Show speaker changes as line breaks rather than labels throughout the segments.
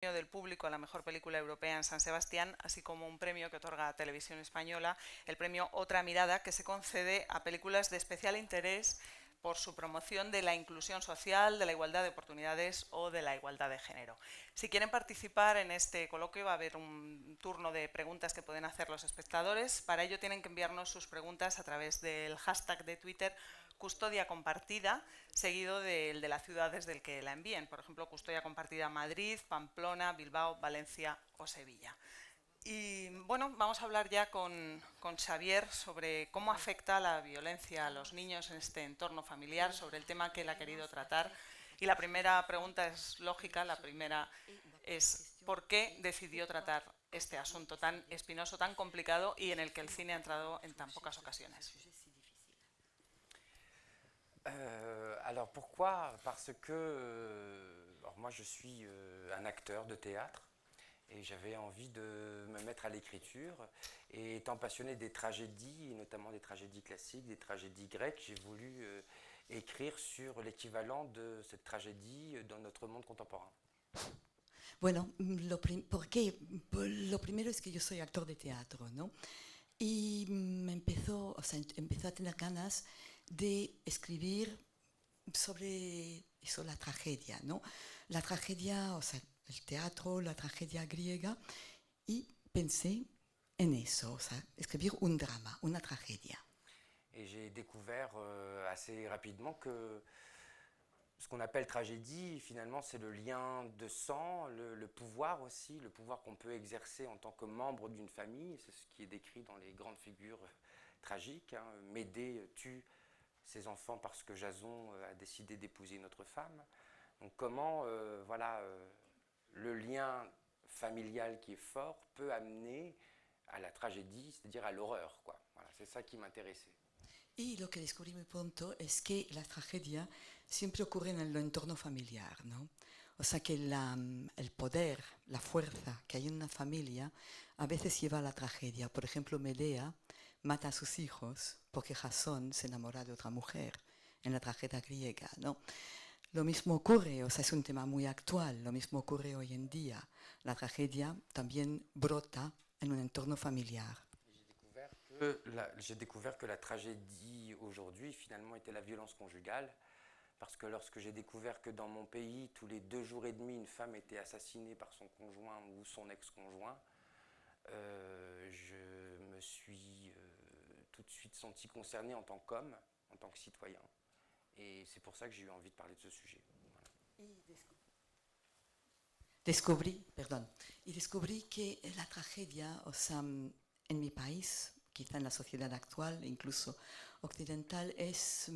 del público a la mejor película europea en San Sebastián, así como un premio que otorga Televisión Española, el premio Otra Mirada, que se concede a películas de especial interés por su promoción de la inclusión social, de la igualdad de oportunidades o de la igualdad de género. Si quieren participar en este coloquio va a haber un turno de preguntas que pueden hacer los espectadores. Para ello tienen que enviarnos sus preguntas a través del hashtag de Twitter Custodia Compartida, seguido del de la ciudad desde el que la envíen. Por ejemplo, Custodia Compartida Madrid, Pamplona, Bilbao, Valencia o Sevilla. Y bueno, vamos a hablar ya con Xavier sobre cómo afecta la violencia a los niños en este entorno familiar, sobre el tema que él ha querido tratar. Y la primera pregunta es lógica, la primera es ¿por qué decidió tratar este asunto tan espinoso, tan complicado y en el que el cine ha entrado en tan pocas ocasiones?
Alors pourquoi? Parce que alors moi je suis un acteur de théâtre et j'avais envie de me mettre à l'écriture et étant passionné des tragédies, et notamment des tragédies classiques, des tragédies grecques, j'ai voulu écrire sur l'équivalent de cette tragédie dans notre monde contemporain.
Bueno, lo primero es que yo soy actor de teatro, ¿no? Y empezó a tener ganas de escribir sobre eso, la tragedia, ¿no? La tragedia, o sea, el teatro, la tragedia griega, y pensé en eso, o sea, escribir un drama, una tragedia.
Et j'ai découvert assez rapidement que ce qu'on appelle tragédie, finalement, c'est le lien de sang, le pouvoir aussi, le pouvoir qu'on peut exercer en tant que membre d'une famille. C'est ce qui est décrit dans les grandes figures tragiques. Hein. Médée tue ses enfants parce que Jason a décidé d'épouser une autre femme. Donc comment le lien familial qui est fort peut amener à la tragédie, c'est-à-dire à l'horreur. Voilà, c'est ça qui m'intéressait.
Y lo que descubrí muy pronto es que la tragedia siempre ocurre en el entorno familiar, ¿no? O sea que el poder, la fuerza que hay en una familia a veces lleva a la tragedia. Por ejemplo, Medea mata a sus hijos porque Jasón se enamora de otra mujer en la tragedia griega, ¿no? Lo mismo ocurre, o sea, es un tema muy actual, lo mismo ocurre hoy en día. La tragedia también brota en un entorno familiar.
J'ai découvert que la tragédie aujourd'hui finalement était la violence conjugale, parce que lorsque j'ai découvert que dans mon pays, tous les 2 jours et demi, une femme était assassinée par son conjoint ou son ex-conjoint, je me suis tout de suite senti concerné en tant qu'homme, en tant que citoyen. Et c'est pour ça que j'ai eu envie de parler de ce sujet. Voilà.
Descubrí que la tragedia, o sea, en mi país, quizá en la sociedad actual, incluso occidental, es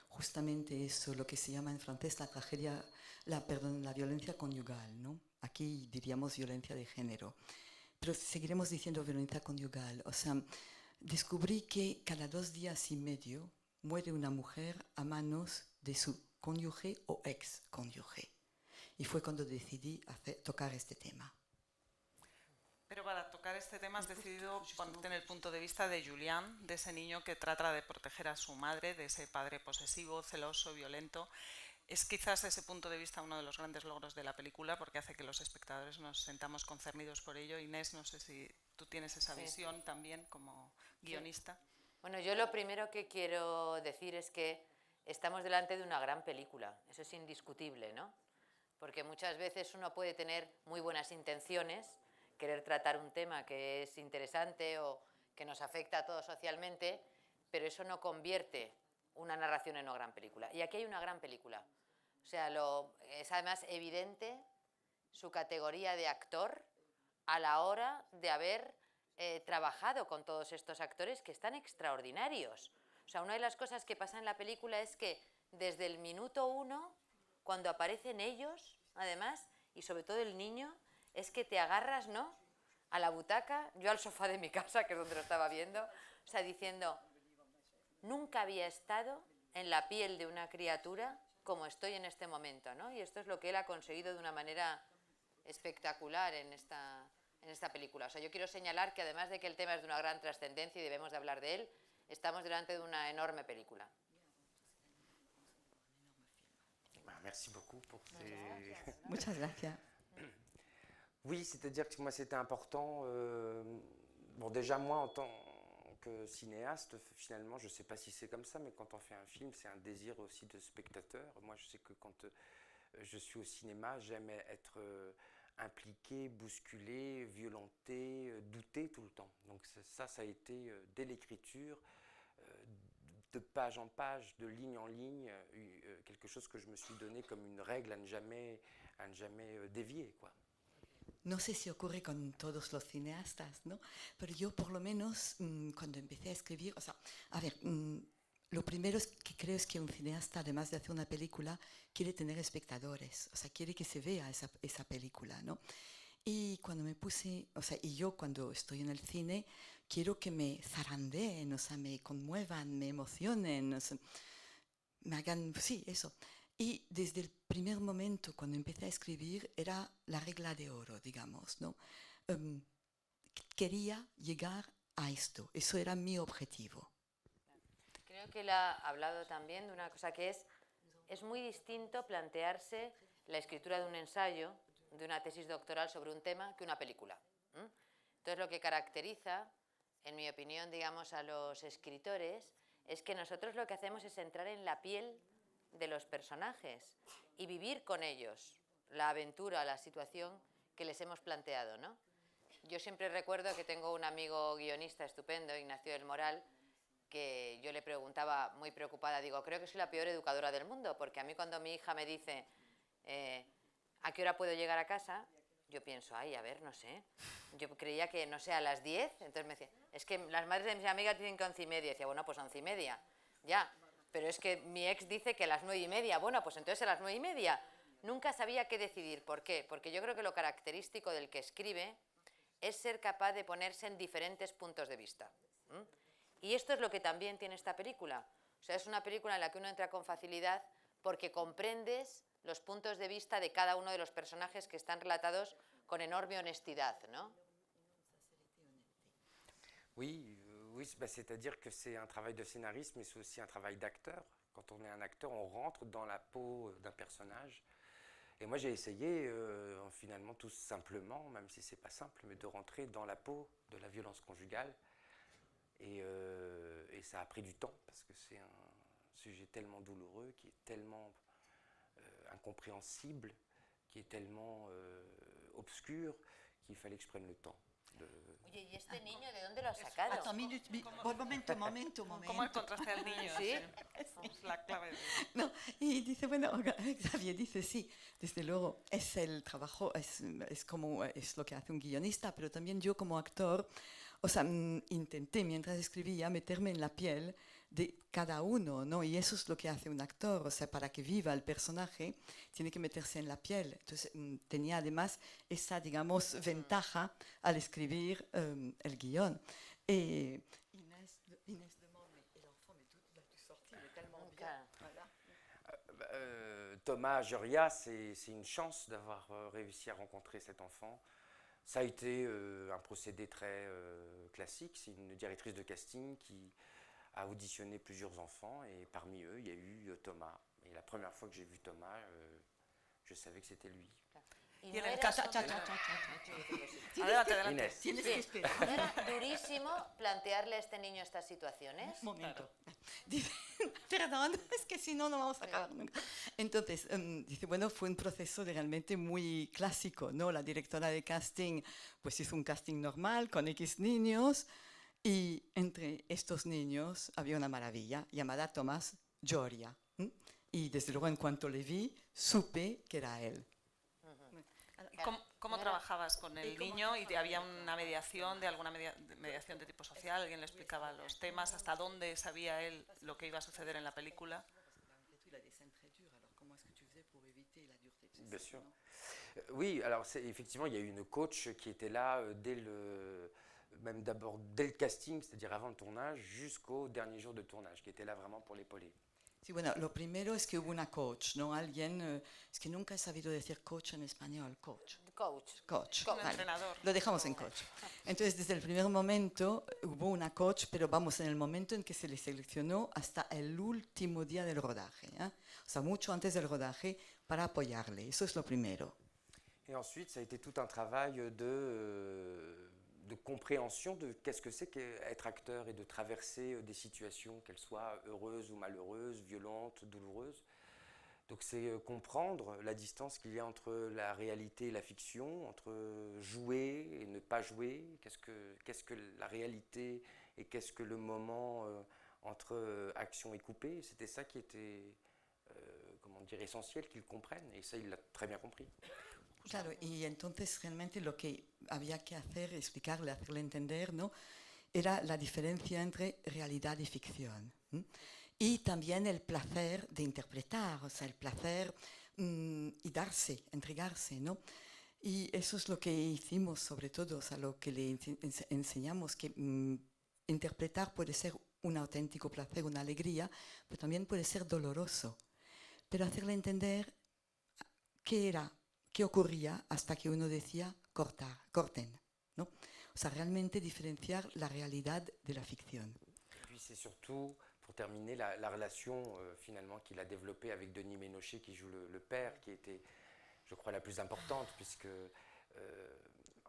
justamente eso, lo que se llama en francés la violencia conyugal, ¿no? Aquí diríamos violencia de género, pero seguiremos diciendo violencia conyugal. O sea, descubrí que cada 2 días y medio muere una mujer a manos de su cónyuge o ex cónyuge. Y fue cuando decidí tocar este tema.
Pero para tocar este tema has decidido ponerte en el punto de vista de Julián, de ese niño que trata de proteger a su madre, de ese padre posesivo, celoso, violento. Es quizás ese punto de vista uno de los grandes logros de la película porque hace que los espectadores nos sentamos concernidos por ello. Inés, no sé si tú tienes esa visión también como guionista.
Sí. Bueno, yo lo primero que quiero decir es que estamos delante de una gran película, eso es indiscutible, ¿no? Porque muchas veces uno puede tener muy buenas intenciones, querer tratar un tema que es interesante o que nos afecta a todos socialmente, pero eso no convierte una narración en una gran película. Y aquí hay una gran película. O sea, es además evidente su categoría de actor a la hora de haber trabajado con todos estos actores que están extraordinarios. O sea, una de las cosas que pasa en la película es que desde el minuto 1, cuando aparecen ellos, además, y sobre todo el niño, es que te agarras, ¿no?, a la butaca, yo al sofá de mi casa, que es donde lo estaba viendo, o sea, diciendo, nunca había estado en la piel de una criatura como estoy en este momento, ¿no? Y esto es lo que él ha conseguido de una manera espectacular en esta película. O sea, yo quiero señalar que además de que el tema es de una gran trascendencia y debemos de hablar de él, estamos delante de una enorme película.
Merci beaucoup pour ces...
Muchas gracias.
Oui, c'est-à-dire que moi c'était important. Bon, déjà moi en tant que cinéaste, finalement, je ne sais pas si c'est comme ça, mais quand on fait un film, c'est un désir aussi de spectateur. Moi, je sais que quand je suis au cinéma, j'aime être impliqué, bousculé, violenté, douté tout le temps. Donc ça a été dès l'écriture, de page en page, de ligne en ligne, quelque chose que je me suis donné comme une règle à ne jamais dévier, quoi.
No sé si ocurre con todos los cineastas, ¿no? Pero yo por lo menos cuando empecé a escribir, o sea, a ver, lo primero que creo es que un cineasta, además de hacer una película, quiere tener espectadores, o sea, quiere que se vea esa película, ¿no? Y cuando me puse, o sea, y yo cuando estoy en el cine, quiero que me zarandeen, o sea, me conmuevan, me emocionen, o sea, me hagan, sí, eso. Y desde el primer momento, cuando empecé a escribir, era la regla de oro, digamos, ¿no? Quería llegar a esto, eso era mi objetivo.
Creo que él ha hablado también de una cosa que es muy distinto plantearse la escritura de un ensayo, de una tesis doctoral sobre un tema, que una película. Entonces lo que caracteriza, en mi opinión, digamos, a los escritores, es que nosotros lo que hacemos es entrar en la piel de los personajes y vivir con ellos la aventura, la situación que les hemos planteado, ¿no? Yo siempre recuerdo que tengo un amigo guionista estupendo, Ignacio del Moral, que yo le preguntaba muy preocupada, digo, creo que soy la peor educadora del mundo, porque a mí cuando mi hija me dice ¿a qué hora puedo llegar a casa? Yo pienso, ay, a ver, no sé. Yo creía que, no sé, a las 10, entonces me decía, es que las madres de mis amigas dicen que 11:30. Decía, bueno, pues 11:30, ya. Pero es que mi ex dice que a las 9:30, bueno, pues entonces a las 9:30. Nunca sabía qué decidir. ¿Por qué? Porque yo creo que lo característico del que escribe es ser capaz de ponerse en diferentes puntos de vista. Y esto es lo que también tiene esta película. O sea, es una película en la que uno entra con facilidad porque comprendes los puntos de vista de cada uno de los personajes que están relatados con enorme honestidad, ¿no?
Oui, oui, c'est-à-dire que c'est un travail de scénariste, mais c'est aussi un travail d'acteur. Quand on est un acteur, on rentre dans la peau d'un personnage. Et moi, j'ai essayé, finalement, tout simplement, même si c'est pas simple, mais de rentrer dans la peau de la violence conjugale. Et ça a pris du temps, parce que c'est un sujet tellement douloureux, qui est tellement incompréhensible, qui est tellement obscur, qu'il fallait que je prenne le temps.
Oye, ¿y este niño de dónde lo has sacado?
Attends, momento.
¿Cómo encontraste al niño?
¿Sí?
Es la clave.
No, y dice, bueno, Xavier dice, sí, desde luego, es el trabajo, es como, es lo que hace un guionista, pero también yo como actor, o sea, intenté mientras escribía meterme en la piel de cada uno, ¿no? Y eso es lo que hace un actor, o sea, para que viva el personaje, tiene que meterse en la piel. Entonces, tenía además esa, digamos, ventaja al escribir el guión. Inès demande, mais l'enfant, mais d'où l'as-tu sorti? Mais tellement bien. Voilà.
Thomas Juria, c'est une chance d'avoir réussi à rencontrer cet enfant. Ça a été un procédé très classique. C'est une directrice de casting qui a auditionné plusieurs enfants et parmi eux, il y a eu Thomas. Et la première fois que j'ai vu Thomas, je savais que c'était lui.
Y
Y en el
era-
caso-
Inés.
Tienes que esperar.
¿No era durísimo plantearle a este niño estas situaciones?
Momento. Dice, perdón, es que si no, no vamos a acabar nunca. Entonces, dice, bueno, fue un proceso realmente muy clásico, ¿no? La directora de casting, pues hizo un casting normal con X niños y entre estos niños había una maravilla llamada Tomás Gioria. Y desde luego, en cuanto le vi, supe que era él.
¿Cómo trabajabas con el niño? ¿Y había una mediación de alguna mediación de tipo social? ¿Alguien le explicaba los temas? ¿Hasta dónde sabía él lo que iba a suceder en la película?
Bien sûr. Oui, alors effectivement, il y a eu une coach qui était là même d'abord dès le casting, c'est-à-dire avant le tournage, jusqu'au dernier jour de tournage, qui était là vraiment pour l'épauler.
Sí, bueno, lo primero es que hubo una coach, ¿no? Alguien, es que nunca he sabido decir coach en español, coach.
Coach.
Coach,
Un
vale.
entrenador.
Lo dejamos en coach. Entonces, desde el primer momento hubo una coach, pero vamos, en el momento en que se le seleccionó hasta el último día del rodaje, ¿eh? O sea, mucho antes del rodaje para apoyarle, eso es lo primero.
Et ensuite, ça a été tout un travail de compréhension de qu'est-ce que c'est qu'être acteur et de traverser des situations, qu'elles soient heureuses ou malheureuses, violentes, douloureuses. Donc c'est comprendre la distance qu'il y a entre la réalité et la fiction, entre jouer et ne pas jouer, qu'est-ce que la réalité et qu'est-ce que le moment entre action et coupé. C'était ça qui était comment dire, essentiel qu'ils comprennent, et ça il l'a très bien compris.
Claro, y entonces realmente lo que había que hacer, explicarle, hacerle entender, ¿no? Era la diferencia entre realidad y ficción. ¿M? Y también el placer de interpretar, o sea, el placer y darse, entregarse, ¿no? Y eso es lo que hicimos sobre todo, o sea, lo que le enseñamos, que interpretar puede ser un auténtico placer, una alegría, pero también puede ser doloroso. Pero hacerle entender qué era, qué ocurría hasta que uno decía corten, ¿no? O sea, realmente diferenciar la realidad de la ficción.
Et puis c'est surtout, pour terminer, la relation finalement qu'il a développée avec Denis Ménochet qui joue le père, qui était, je crois, la plus importante, puisque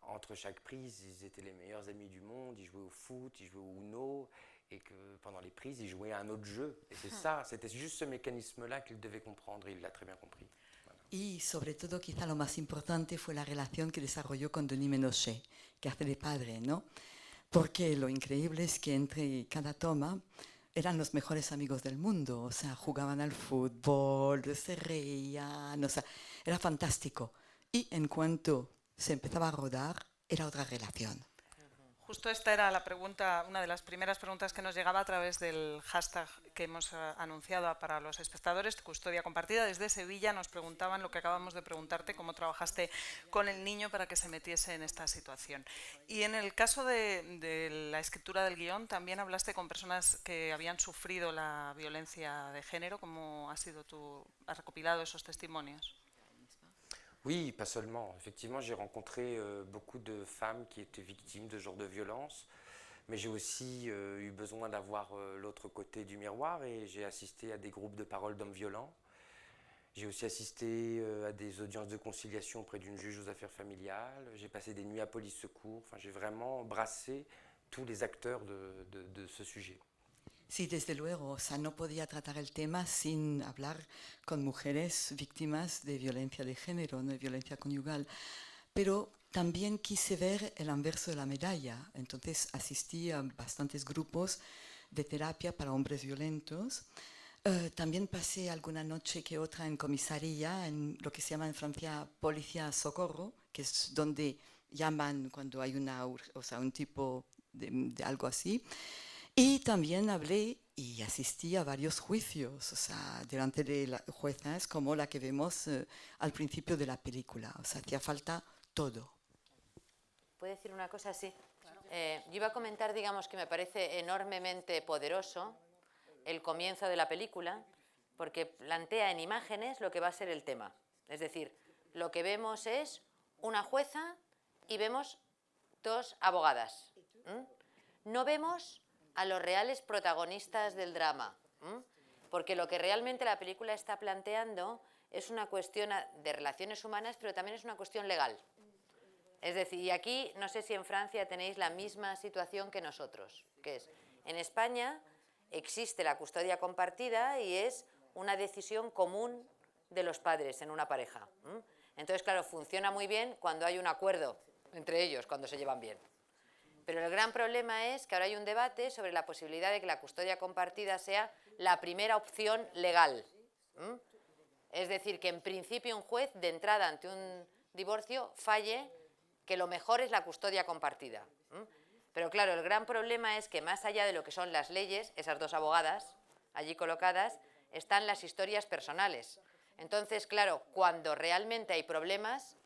entre chaque prise, ils étaient les meilleurs amis du monde, ils jouaient au foot, ils jouaient au Uno, et que pendant les prises, ils jouaient à un autre jeu. Et c'est ça, c'était juste ce mécanisme-là qu'il devait comprendre, et il l'a très bien compris.
Y sobre todo, quizá lo más importante fue la relación que desarrolló con Denis Ménochet, que hace de padre, ¿no? Porque lo increíble es que entre cada toma eran los mejores amigos del mundo, o sea, jugaban al fútbol, se reían, o sea, era fantástico. Y en cuanto se empezaba a rodar, era otra relación.
Justo esta era la pregunta, una de las primeras preguntas que nos llegaba a través del hashtag que hemos anunciado para los espectadores, Custodia Compartida. Desde Sevilla nos preguntaban lo que acabamos de preguntarte, cómo trabajaste con el niño para que se metiese en esta situación. Y en el caso de la escritura del guión, también hablaste con personas que habían sufrido la violencia de género. ¿Cómo has recopilado esos testimonios?
Oui, pas seulement. Effectivement, j'ai rencontré beaucoup de femmes qui étaient victimes de ce genre de violence, mais j'ai aussi eu besoin d'avoir l'autre côté du miroir, et j'ai assisté à des groupes de parole d'hommes violents. J'ai aussi assisté à des audiences de conciliation auprès d'une juge aux affaires familiales. J'ai passé des nuits à police secours. Enfin, j'ai vraiment brassé tous les acteurs de ce sujet.
Sí, desde luego, o sea, no podía tratar el tema sin hablar con mujeres víctimas de violencia de género, ¿no? De violencia conyugal, pero también quise ver el anverso de la medalla, entonces asistí a bastantes grupos de terapia para hombres violentos. También pasé alguna noche que otra en comisaría, en lo que se llama en Francia policía socorro, que es donde llaman cuando hay un tipo de algo así. Y también hablé y asistí a varios juicios, o sea, delante de juezas como la que vemos al principio de la película. O sea, hacía falta todo.
¿Puedo decir una cosa? Sí. Claro. Yo iba a comentar, digamos, que me parece enormemente poderoso el comienzo de la película, porque plantea en imágenes lo que va a ser el tema. Es decir, lo que vemos es una jueza y vemos dos abogadas. No vemos a los reales protagonistas del drama, porque lo que realmente la película está planteando es una cuestión de relaciones humanas, pero también es una cuestión legal. Es decir, y aquí no sé si en Francia tenéis la misma situación que nosotros, que es, en España existe la custodia compartida y es una decisión común de los padres en una pareja. Entonces, claro, funciona muy bien cuando hay un acuerdo entre ellos, cuando se llevan bien. Pero el gran problema es que ahora hay un debate sobre la posibilidad de que la custodia compartida sea la primera opción legal. Es decir, que en principio un juez de entrada ante un divorcio falle que lo mejor es la custodia compartida. Pero claro, el gran problema es que más allá de lo que son las leyes, esas dos abogadas allí colocadas, están las historias personales. Entonces, claro, cuando realmente hay problemas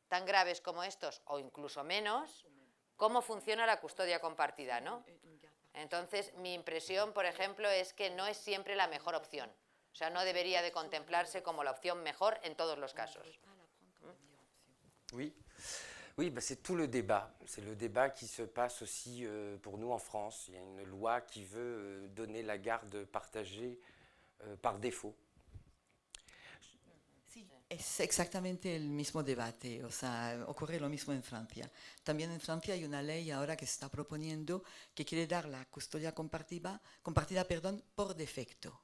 tan graves como estos, o incluso menos, ¿cómo funciona la custodia compartida, no? Entonces, mi impresión, por ejemplo, es que no es siempre la mejor opción. O sea, no debería de contemplarse como la opción mejor en todos los casos.
Oui, oui, bah c'est tout le débat. C'est le débat qui se passe aussi pour nous en France. Il y a une loi qui veut donner la garde partagée par défaut.
Sí, Es exactamente el mismo debate, o sea, ocurre lo mismo en Francia. También en Francia hay una ley ahora que se está proponiendo que quiere dar la custodia compartida, por defecto.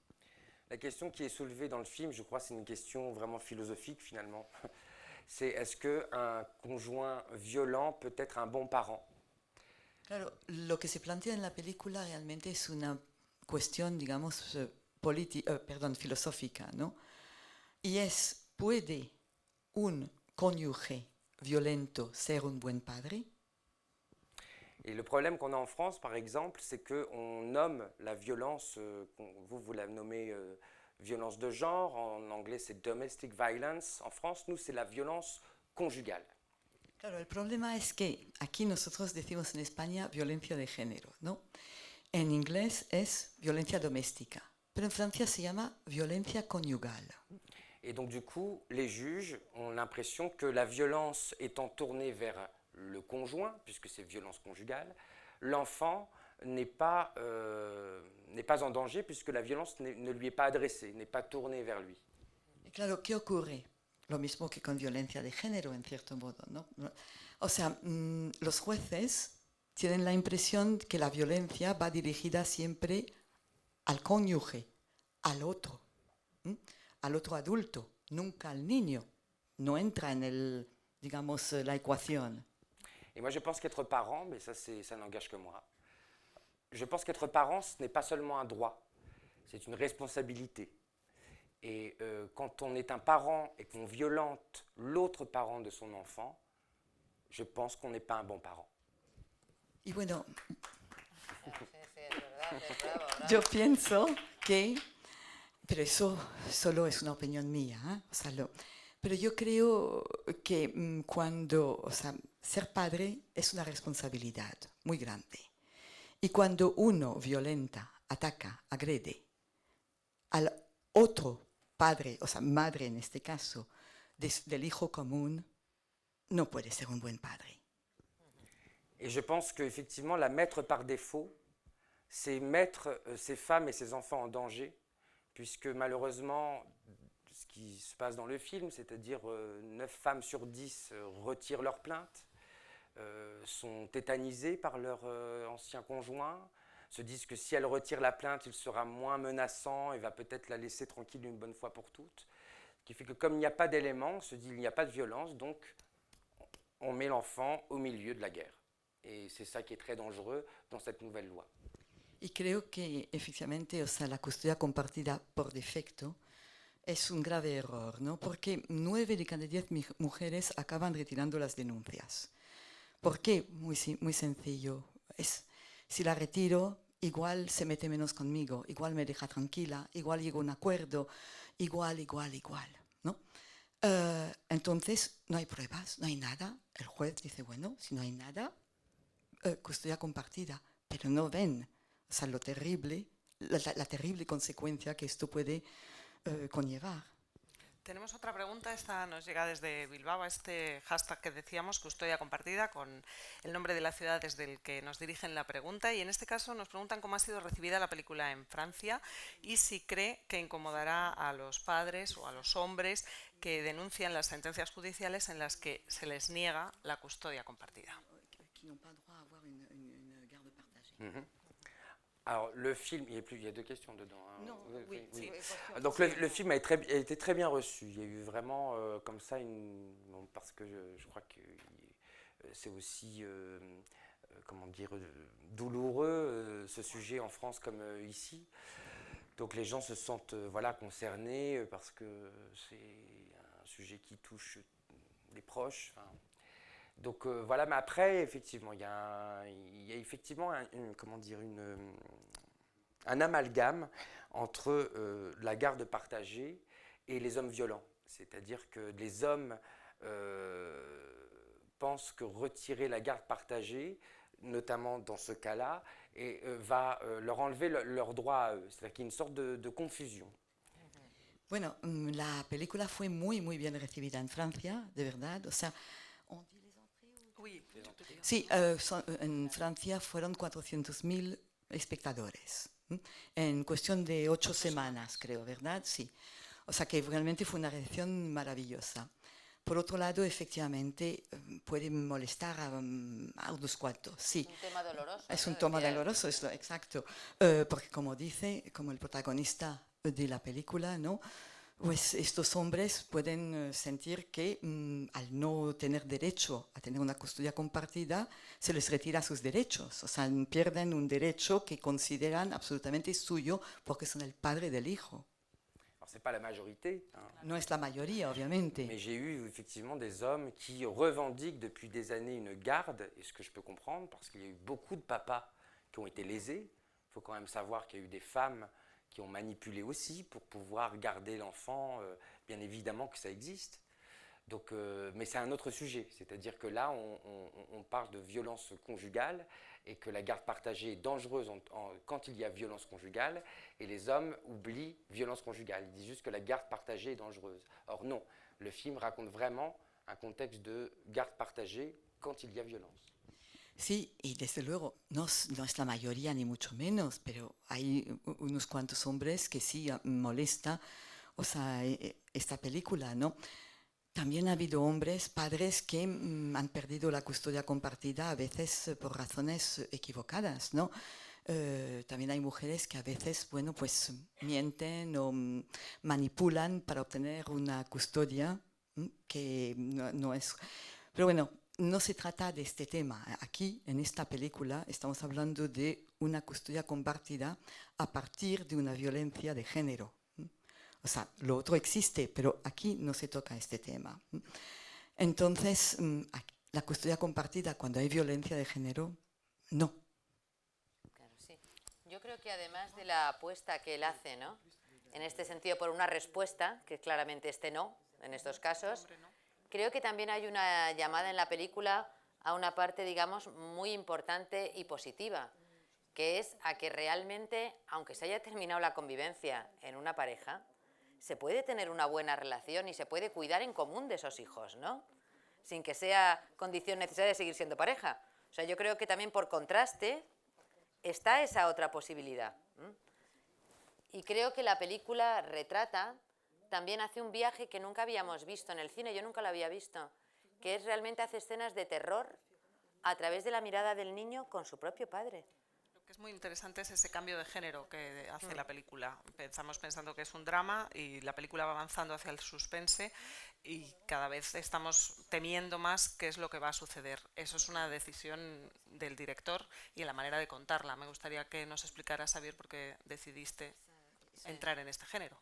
La question qui est soulevée dans le film, je crois, c'est une question vraiment philosophique finalement. C'est est-ce qu'un conjoint violent peut être un bon parent?
Claro, lo que se plantea en la película realmente es una cuestión, digamos, filosófica, ¿no? Y es, ¿puede un cónyuge violento ser un buen padre?
Et le problème qu'on a en France, par exemple, c'est qu'on nomme la violence, vous la nommez violence de genre, en anglais c'est domestic violence, en France, nous, c'est la violence conjugale.
Claro, el problema es que aquí nosotros decimos en España violencia de género, ¿no? En inglés es violencia doméstica, pero en Francia se llama violencia conyugal.
Et donc, du coup, les juges ont l'impression que la violence étant tournée vers le conjoint, puisque c'est violence conjugale, l'enfant n'est pas en danger, puisque la violence ne lui est pas adressée, n'est pas tournée vers lui.
Y claro, ¿qué ocurre? Lo mismo que con violencia de género, en cierto modo, ¿no? O sea, los jueces tienen la impresión que la violencia va dirigida siempre al cónyuge, al otro adulto, nunca al niño. No entra en digamos, la ecuación.
Et moi, je pense qu'être parent, mais ça n'engage que moi, je pense qu'être parent, ce n'est pas seulement un droit, c'est une responsabilité. Et quand on est un parent et qu'on violente l'autre parent de son enfant, je pense qu'on n'est pas un bon parent.
Y bueno,
Sí, es verdad, bravo.
yo pienso que, pero eso solo es una opinión mía, ¿eh? O sea, pero yo creo que ser padre es una responsabilidad muy grande. Y cuando uno violenta, ataca, agrede al otro padre, o sea, madre en este caso, del hijo común, no puede ser un buen padre.
Et je pense qu'effectivement, la mettre par défaut, c'est mettre ces femmes et ces enfants en danger, puisque malheureusement, ce qui se passe dans le film, c'est-à-dire 9 femmes sur 10 retirent leur plainte, sont tétanisées par leur ancien conjoint, se disent que si elle retire la plainte, il sera moins menaçant et va peut-être la laisser tranquille une bonne fois pour toutes. Ce qui fait que comme il n'y a pas d'éléments, on se dit qu'il n'y a pas de violence, donc on met l'enfant au milieu de la guerre. Et c'est ça qui est très dangereux dans cette nouvelle loi.
Y creo que efectivamente, o sea, la custodia compartida por defecto es un grave error, ¿no? Porque 9 de cada 10 mujeres acaban retirando las denuncias. ¿Por qué? Muy sencillo. Si la retiro, igual se mete menos conmigo, igual me deja tranquila, igual llego a un acuerdo, igual, ¿no? Entonces, no hay pruebas, no hay nada. El juez dice, bueno, si no hay nada, custodia compartida, pero no ven, o sea, lo terrible, la terrible consecuencia que esto puede conllevar.
Tenemos otra pregunta, esta nos llega desde Bilbao, este hashtag que decíamos, custodia compartida, con el nombre de la ciudad desde el que nos dirigen la pregunta, y en este caso nos preguntan cómo ha sido recibida la película en Francia y si cree que incomodará a los padres o a los hombres que denuncian las sentencias judiciales en las que se les niega la custodia compartida.
Alors, le film, il y a 2 questions dedans. Hein.
Non, oui.
Donc, le film a été très bien reçu. Il y a eu vraiment comme ça parce que je crois que c'est aussi, comment dire, douloureux ce sujet en France comme ici. Donc, les gens se sentent concernés parce que c'est un sujet qui touche les proches. Donc voilà, mais après, effectivement, il y a effectivement un amalgame entre la garde partagée et les hommes violents. C'est-à-dire que les hommes pensent que retirer la garde partagée, notamment dans ce cas-là, va leur enlever leur droit à eux. C'est-à-dire qu'il y a une sorte de confusion.
Bueno, la película fue muy bien recibida en Francia, de verdad. O sea, sí, en Francia fueron 400.000 espectadores en cuestión de 8 semanas, creo, ¿verdad? Sí. O sea que realmente fue una reacción maravillosa. Por otro lado, efectivamente, puede molestar a unos cuantos, sí.
Es un tema doloroso.
Es
¿no?
un tema
Decía-
doloroso, exacto. Porque como dice, como el protagonista de la película, ¿no? Pues estos hombres pueden sentir que al no tener derecho a tener una custodia compartida, se les retira sus derechos. O sea, pierden un derecho que consideran absolutamente suyo porque son el padre del hijo.
Alors, c'est pas la majorité, hein,
No es la mayoría, obviamente.
mais j'ai eu effectivement des hommes qui revendiquent depuis des années une garde, et ce que je peux comprendre, parce qu'il y a eu beaucoup de papas qui ont été lésés. Il faut quand même savoir qu'il y a eu des femmes qui ont manipulé aussi pour pouvoir garder l'enfant, bien évidemment que ça existe. Donc, mais c'est un autre sujet, c'est-à-dire que là, on parle de violence conjugale et que la garde partagée est dangereuse quand il y a violence conjugale, et les hommes oublient violence conjugale. Ils disent juste que la garde partagée est dangereuse. Or non, le film raconte vraiment un contexte de garde partagée quand il y a violence.
Sí, y desde luego no es la mayoría ni mucho menos, pero hay unos cuantos hombres que sí molesta, o sea, esta película, ¿no? También ha habido hombres, padres que han perdido la custodia compartida a veces por razones equivocadas, ¿no? También hay mujeres que a veces, bueno, pues mienten o manipulan para obtener una custodia que no es... Pero bueno, no se trata de este tema. Aquí, en esta película, estamos hablando de una custodia compartida a partir de una violencia de género. O sea, lo otro existe, pero aquí no se toca este tema. Entonces, la custodia compartida cuando hay violencia de género, no.
Claro, sí. Yo creo que además de la apuesta que él hace, ¿no? En este sentido, por una respuesta, que claramente este no, en estos casos, creo que también hay una llamada en la película a una parte, digamos, muy importante y positiva, que es a que realmente, aunque se haya terminado la convivencia en una pareja, se puede tener una buena relación y se puede cuidar en común de esos hijos, ¿no? Sin que sea condición necesaria de seguir siendo pareja. O sea, yo creo que también por contraste está esa otra posibilidad. Y creo que la película retrata, también hace un viaje que nunca habíamos visto en el cine, yo nunca lo había visto, que es realmente hace escenas de terror a través de la mirada del niño con su propio padre.
Lo que es muy interesante es ese cambio de género que hace la película. Empezamos pensando que es un drama y la película va avanzando hacia el suspense y cada vez estamos temiendo más qué es lo que va a suceder. Eso es una decisión del director y en la manera de contarla. Me gustaría que nos explicara, Xavier, por qué decidiste entrar en este género.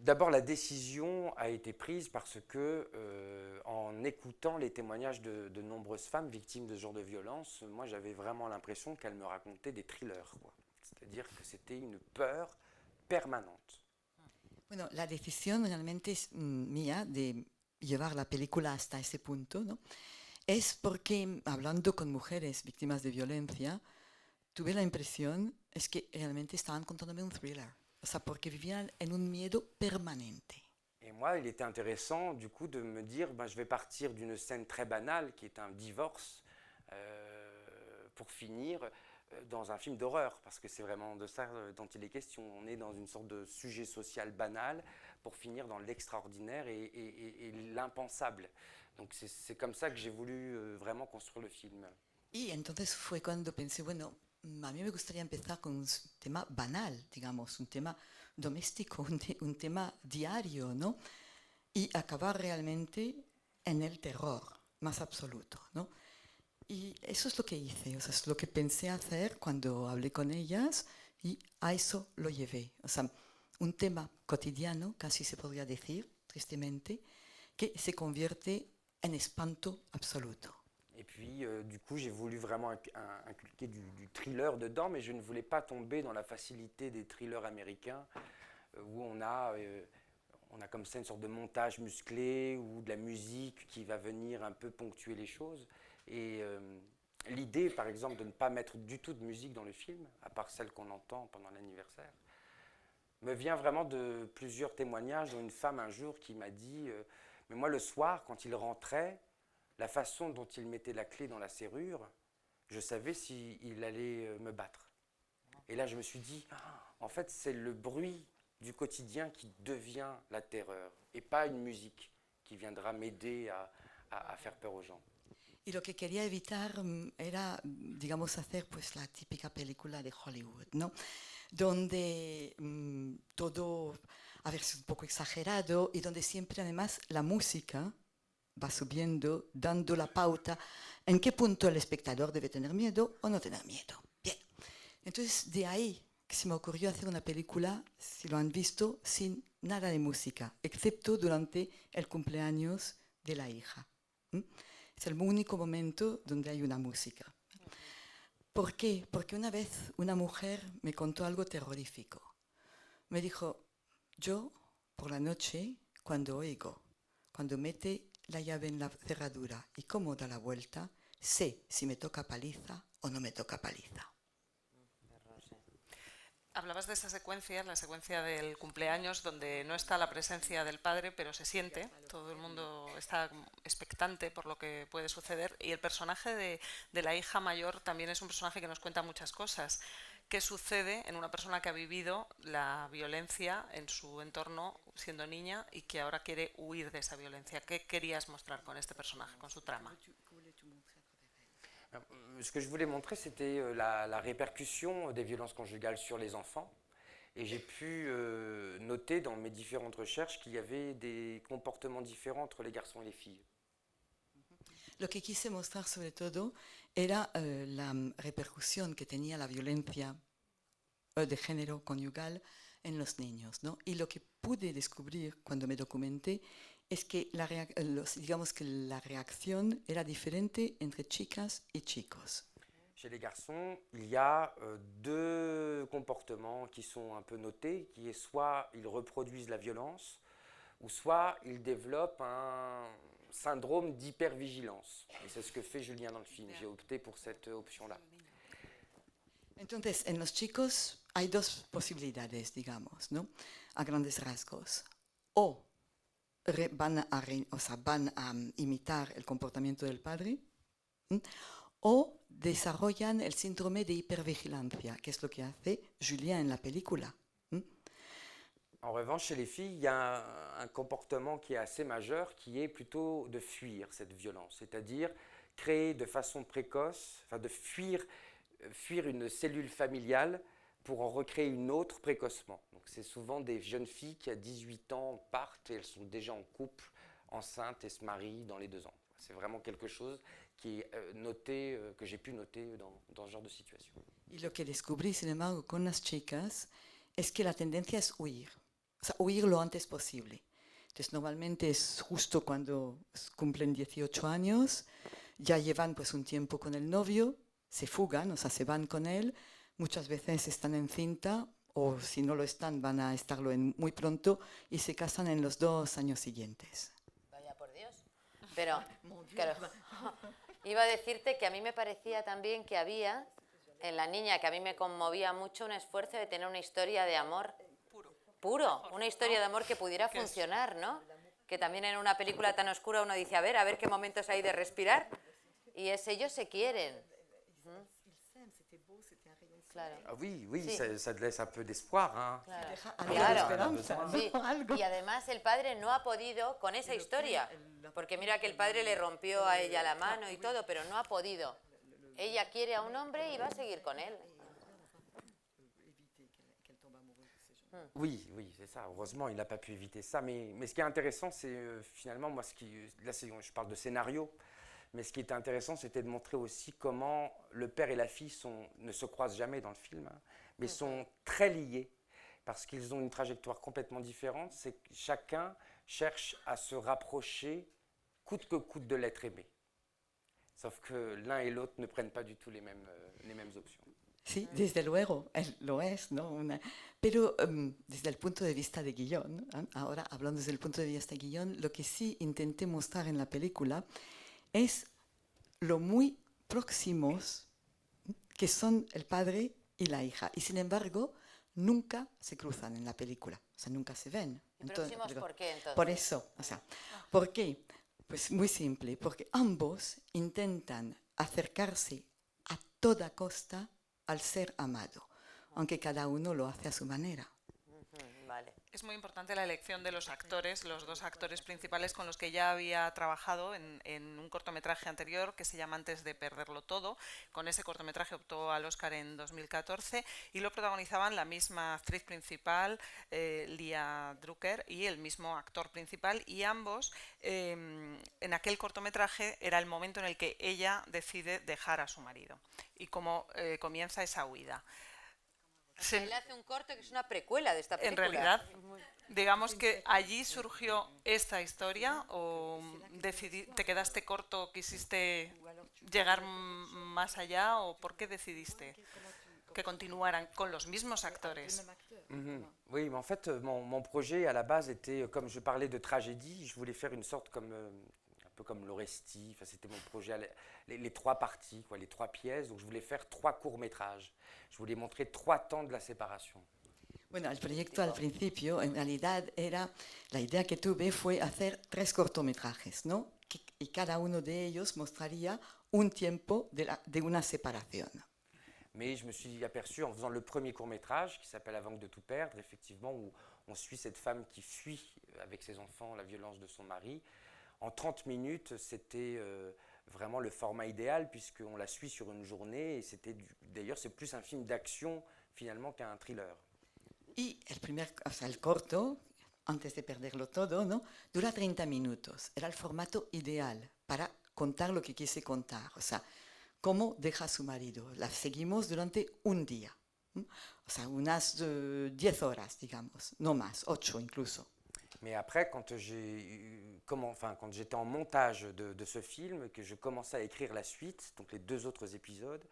D'abord, la décision a été prise parce que, en écoutant les témoignages de nombreuses femmes victimes de ce genre de violence, moi j'avais vraiment l'impression qu'elles me racontaient des thrillers, quoi. C'est-à-dire que c'était une peur permanente.
Bueno, la decisión realmente es mía de llevar la película hasta ese punto, ¿no? Es porque hablando con mujeres víctimas de violencia, tuve la impresión es que realmente estaban contándome un thriller. O sea, porque vivían en un miedo permanente.
Et moi, il était intéressant du coup de me dire, ben, je vais partir d'une scène très banale qui est un divorce pour finir dans un film d'horreur, parce que c'est vraiment de ça dont il est question. On est dans une sorte de sujet social banal pour finir dans l'extraordinaire et l'impensable. Donc c'est comme ça que j'ai voulu vraiment construire le film.
Y entonces fue cuando pensé, bueno, a mí me gustaría empezar con un tema banal, digamos, un tema doméstico, un tema diario, ¿no? Y acabar realmente en el terror más absoluto, ¿no? Y eso es lo que hice, o sea, es lo que pensé hacer cuando hablé con ellas y a eso lo llevé. O sea, un tema cotidiano, casi se podría decir, tristemente, que se convierte en espanto absoluto.
Et puis, du coup, j'ai voulu vraiment inculquer du thriller dedans, mais je ne voulais pas tomber dans la facilité des thrillers américains, où on a comme ça une sorte de montage musclé ou de la musique qui va venir un peu ponctuer les choses. Et l'idée, par exemple, de ne pas mettre du tout de musique dans le film, à part celle qu'on entend pendant l'anniversaire, me vient vraiment de plusieurs témoignages, dont une femme un jour qui m'a dit mais moi le soir, quand il rentrait, la façon dont il mettait la clé dans la serrure, je savais s'il allait me battre. Et là, je me suis dit, en fait, c'est le bruit du quotidien qui devient la terreur, et pas une musique qui viendra m'aider à faire peur aux gens.
Y lo que quería evitar era, digamos, hacer pues la típica película de Hollywood, ¿no? Donde todo, a ver, es un poco exagerado y donde siempre además la música va subiendo, dando la pauta en qué punto el espectador debe tener miedo o no tener miedo. Bien, entonces de ahí que se me ocurrió hacer una película, si lo han visto, sin nada de música, excepto durante el cumpleaños de la hija. Es el único momento donde hay una música. ¿Por qué? Porque una vez una mujer me contó algo terrorífico. Me dijo, yo por la noche, cuando mete la llave en la cerradura y cómo da la vuelta, sé si me toca paliza o no me toca paliza.
Hablabas de esa secuencia, la secuencia del cumpleaños, donde no está la presencia del padre, pero se siente, todo el mundo está expectante por lo que puede suceder, y el personaje de la hija mayor también es un personaje que nos cuenta muchas cosas. ¿Qué sucede en una persona que ha vivido la violencia en su entorno siendo niña y que ahora quiere huir de esa violencia? ¿Qué querías mostrar con este personaje, con su trama?
Ce que je voulais montrer, c'était la répercussion des violences conjugales sur les enfants. Et j'ai pu noter dans mes différentes recherches qu'il y avait des comportements différents entre les garçons et les filles.
Lo que quise mostrar sobre todo era la repercusión que tenía la violencia de género conyugal en los niños, ¿no? Y lo que pude descubrir cuando me documenté es que digamos que la reacción era diferente entre chicas y chicos.
Chez les garçons, il y a deux comportements qui sont un peu notés, qui est soit ils reproduisent la violence, ou soit ils développent un syndrome d'hypervigilance. Et c'est ce que fait Julien dans le film. J'ai opté pour cette option-là.
Entonces, en los chicos hay dos posibilidades, digamos, ¿no? A grandes rasgos. O van a imitar el comportamiento del padre, o desarrollan el síndrome de hipervigilancia, que es lo que hace Julien en la película.
En revanche, chez les filles, il y a un comportement qui est assez majeur, qui est plutôt de fuir cette violence, c'est-à-dire créer de façon précoce, enfin de fuir une cellule familiale pour en recréer une autre précocement. Donc c'est souvent des jeunes filles qui à 18 ans partent et elles sont déjà en couple, enceintes et se marient dans les 2 ans. C'est vraiment quelque chose qui est noté, que j'ai pu noter dans ce genre de situation.
Y lo que descubrí, sin embargo, con las chicas es que la tendencia es huir, o sea, huir lo antes posible. Entonces normalmente es justo cuando cumplen 18 años, ya llevan pues un tiempo con el novio, se fugan, o sea, se van con él, muchas veces están en cinta o si no lo están van a estarlo muy pronto y se casan en los 2 años siguientes.
Vaya por Dios. Pero, claro, iba a decirte que a mí me parecía también que había en la niña, que a mí me conmovía mucho, un esfuerzo de tener una historia de amor puro, una historia de amor que pudiera funcionar, ¿no? Que también en una película tan oscura uno dice, a ver qué momentos hay de respirar, y es ellos se quieren. Claro.
Ah oui,
Sí.
ça laisse un peu d'espoir. Hein.
Claro. Sí. Y además el padre no ha podido con esa historia, porque mira que el padre le rompió a ella la mano y todo, pero no ha podido. Ella quiere a un hombre y va a seguir con él.
Oui, c'est ça. Heureusement, il n'a pas pu éviter ça. Mais ce qui est intéressant, c'est finalement, moi, là, je parle de scénario, mais ce qui était intéressant, c'était de montrer aussi comment le père et la fille ne se croisent jamais dans le film, hein, mais sont très liés, parce qu'ils ont une trajectoire complètement différente. C'est que chacun cherche à se rapprocher coûte que coûte de l'être aimé. Sauf que l'un et l'autre ne prennent pas du tout les mêmes options.
Sí, desde luego, lo es, ¿no? Pero desde el punto de vista de guión, ahora hablando desde el punto de vista de guión, lo que sí intenté mostrar en la película es lo muy próximos que son el padre y la hija. Y sin embargo, nunca se cruzan en la película, o sea, nunca se ven.
¿Y próximos por qué entonces?
Por eso, o sea, ¿por qué? Pues muy simple, porque ambos intentan acercarse a toda costa al ser amado. aunque cada uno lo hace a su manera.
Vale.
Es muy importante la elección de los actores, los dos actores principales con los que ya había trabajado en un cortometraje anterior que se llama Antes de perderlo todo. Con ese cortometraje optó al Oscar en 2014 y lo protagonizaban la misma actriz principal, Lia Drucker, y el mismo actor principal, y ambos en aquel cortometraje era el momento en el que ella decide dejar a su marido y cómo comienza esa huida.
Él hace un corto que es una precuela de esta
En
película.
realidad, digamos que allí surgió esta historia, o te quedaste corto, quisiste llegar más allá, o por qué decidiste que continuaran con los mismos actores.
Oui, mais en fait, mon projet à la base était, comme je parlais de tragédie, je voulais faire une sorte comme, un peu comme l'Orestie, enfin, c'était mon projet, les trois parties, quoi, les trois pièces, donc je voulais faire 3 courts-métrages. Je voulais montrer 3 temps de la séparation.
Bueno, el proyecto al principio, en realidad, la idea que tuve fue hacer 3 cortometrajes, ¿no? Y cada uno de ellos mostraría un tiempo de una separación.
Mais je me suis aperçu en faisant le premier court-métrage, qui s'appelle Avant de tout perdre, effectivement, où on suit cette femme qui fuit avec ses enfants la violence de son mari. En 30 minutes, c'était vraiment le format idéal, puisqu'on la suit sur une journée, et d'ailleurs, c'est plus un film d'action, finalement, qu'un thriller.
Y el corto, Antes de perderlo todo, ¿no? Dura 30 minutos. Era el formato ideal para contar lo que quise contar. O sea, cómo deja a su marido. La seguimos durante un día. O sea, unas 10 horas, digamos, no más, 8 incluso.
Mais après, quand j'étais en montage de ce film, que je commençais à écrire la suite, donc les 2 autres épisodes,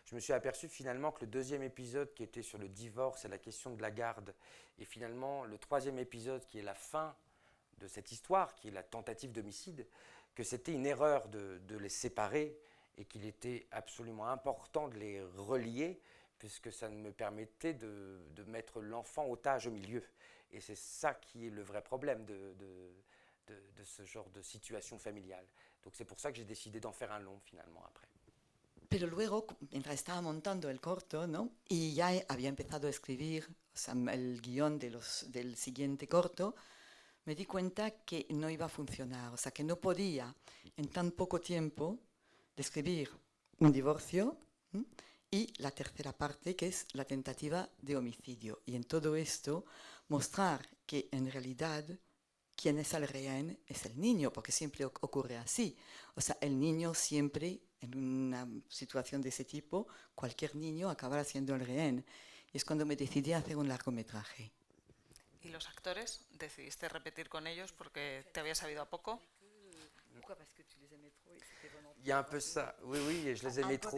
je me suis aperçu finalement que le 2e épisode qui était sur le divorce et la question de la garde, et finalement le 3e épisode qui est la fin de cette histoire, qui est la tentative d'homicide, que c'était une erreur de les séparer et qu'il était absolument important de les relier, puisque ça me permettait de mettre l'enfant otage au milieu. Et c'est ça qui est le vrai problème de ce genre de situation familiale. Donc c'est pour ça que j'ai décidé d'en faire un long finalement après.
Pero luego, mientras estaba montando el corto, ¿no? Y ya había empezado a escribir, o sea, el guión del siguiente corto, me di cuenta que no iba a funcionar, o sea, que no podía en tan poco tiempo describir un divorcio y la tercera parte, que es la tentativa de homicidio. Y en todo esto mostrar que en realidad quien es el rehén es el niño, porque siempre ocurre así. O sea, el niño siempre, en una situación de ese tipo, cualquier niño acabará siendo el rehén. Y es cuando me decidí a hacer un largometraje.
¿Y los actores? ¿Decidiste repetir con ellos porque te había sabido a poco?
Il y a un peu ça, oui, je les aimais trop.